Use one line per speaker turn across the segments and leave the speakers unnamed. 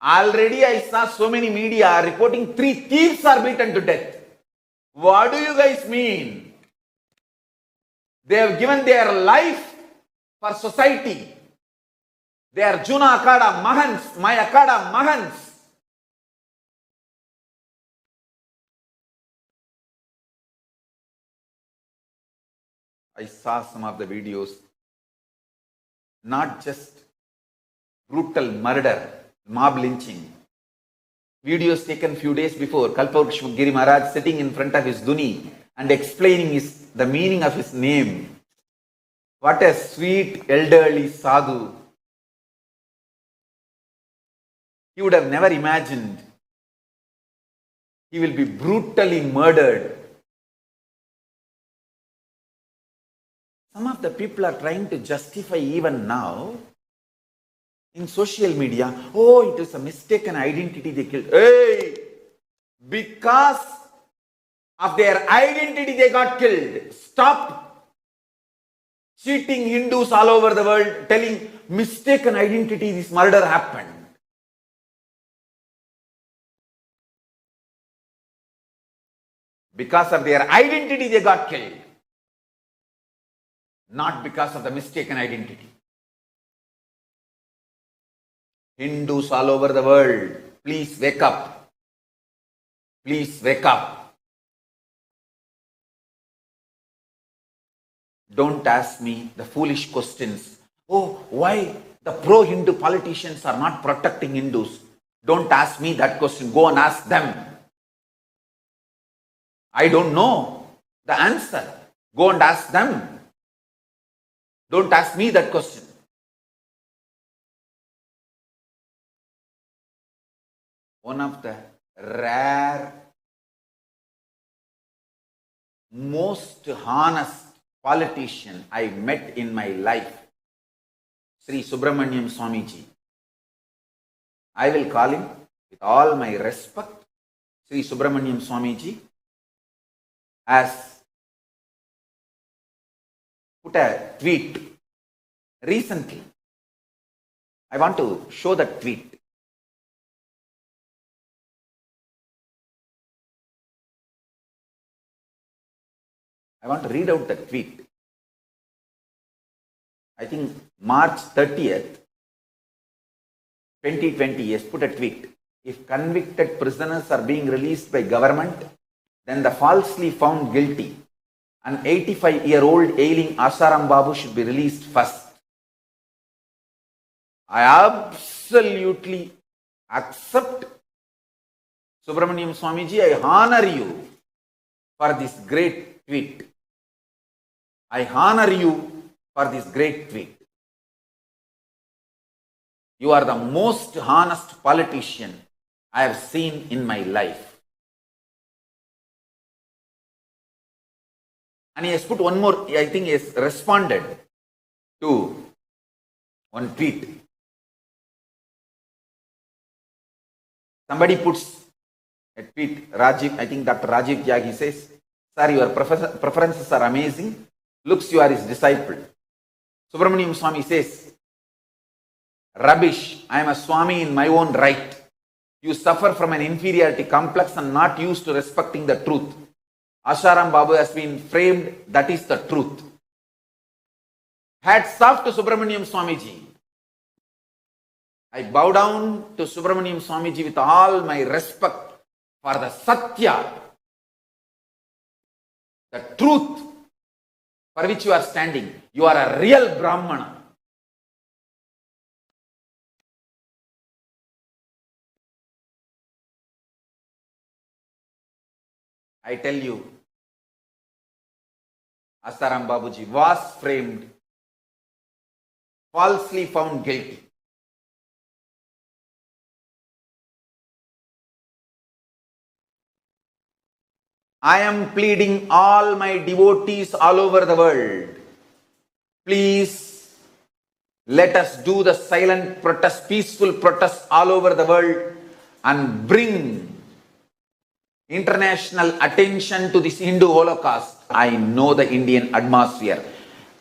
Already I saw so many media reporting 3 thieves are beaten to death. What do you guys mean? They have given their life for society. They are Juna Akada Mahans, my Akada Mahans. I saw some of the videos. Not just brutal murder, mob lynching. Videos taken few days before, Kalpavruksha Giri Maharaj sitting in front of his dhuni and explaining the meaning of his name. What a sweet elderly sadhu. He would have never imagined he will be brutally murdered. Some of the people are trying to justify even now in social media, oh, it is a mistaken identity they killed. Hey, because of their identity they got killed. Stop cheating Hindus all over the world, telling mistaken identity this murder happened. Because of their identity they got killed. Not because of the mistaken identity. Hindus all over the world, please wake up. Please wake up. Don't ask me the foolish questions. Oh, why the pro-Hindu politicians are not protecting Hindus? Don't ask me that question. Go and ask them. I don't know the answer. Go and ask them. Don't ask me that question. One of the rare, most honest politician I met in my life, Sri Subramaniam Swamiji. I will call him with all my respect, Sri Subramaniam Swamiji, as put a tweet recently. I want to show that tweet. I want to read out the tweet. I think March 30th, 2020, he has put a tweet. If convicted prisoners are being released by government, then the falsely found guilty, an 85-year-old ailing Asaram Babu, should be released first. I absolutely accept, Subramaniam Swamiji, I honor you for this great tweet. I honor you for this great tweet. You are the most honest politician I have seen in my life. And he has put one more, I think he has responded to one tweet. Somebody puts a tweet, Rajiv, I think Dr. Rajiv Tyagi says, sir, your preferences are amazing. Looks you are his disciple. Subramaniam Swami says, rubbish, I am a Swami in my own right. You suffer from an inferiority complex and not used to respecting the truth. Asaram Babu has been framed, that is the truth. Hats off to Subramaniam Swamiji. I bow down to Subramaniam Swamiji with all my respect for the Satya, the truth for which you are standing. You are a real Brahmana. I tell you, Asaram Babuji was framed, falsely found guilty. I am pleading all my devotees all over the world. Please let us do the silent protest, peaceful protest all over the world and bring international attention to this Hindu Holocaust. I know the Indian atmosphere.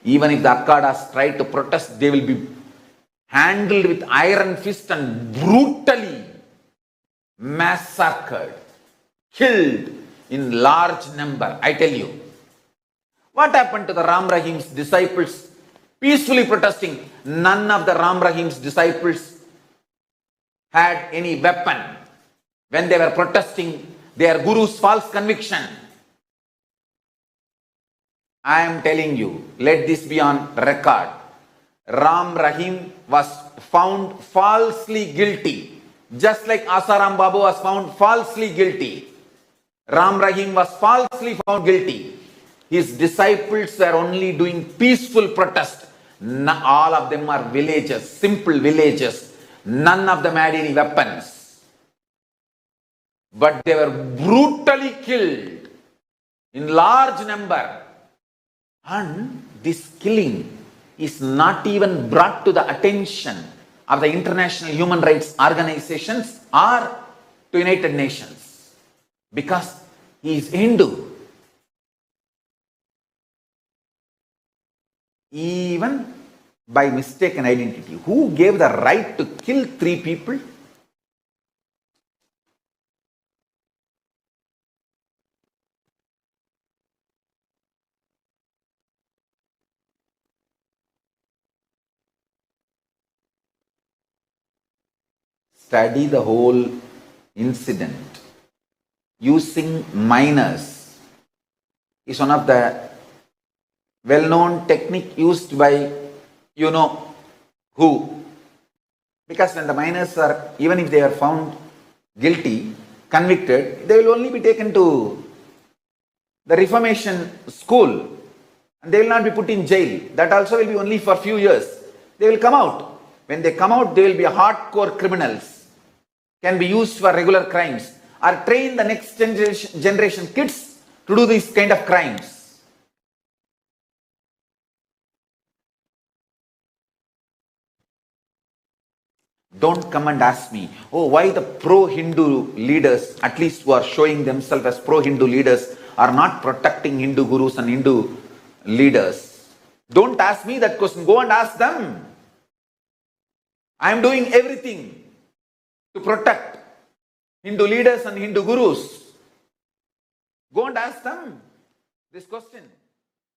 Even if the Akkadas try to protest, they will be handled with iron fist and brutally massacred, killed in large number. I tell you, what happened to the Ram Rahim's disciples peacefully protesting? None of the Ram Rahim's disciples had any weapon when they were protesting their guru's false conviction. I am telling you, let this be on record. Ram Rahim was found falsely guilty, just like Asaram Babu was found falsely guilty. Ram Rahim was falsely found guilty. His disciples were only doing peaceful protest. All of them are villagers, simple villagers. None of them had any weapons. But they were brutally killed in large number. And this killing is not even brought to the attention of the international human rights organizations or to United Nations, because he is Hindu. Even by mistaken identity. Who gave the right to kill 3 people? Study the whole incident. Using minors is one of the well-known technique used by you know who. Because when the minors are, even if they are found guilty, convicted, they will only be taken to the reformation school and they will not be put in jail. That also will be only for few years. They will come out. When they come out, they will be hardcore criminals, can be used for regular crimes, or train the next generation kids to do these kind of crimes. Don't come and ask me, oh, why the pro-Hindu leaders, at least who are showing themselves as pro-Hindu leaders, are not protecting Hindu gurus and Hindu leaders. Don't ask me that question. Go and ask them. I am doing everything to protect Hindu leaders and Hindu gurus. Go and ask them this question.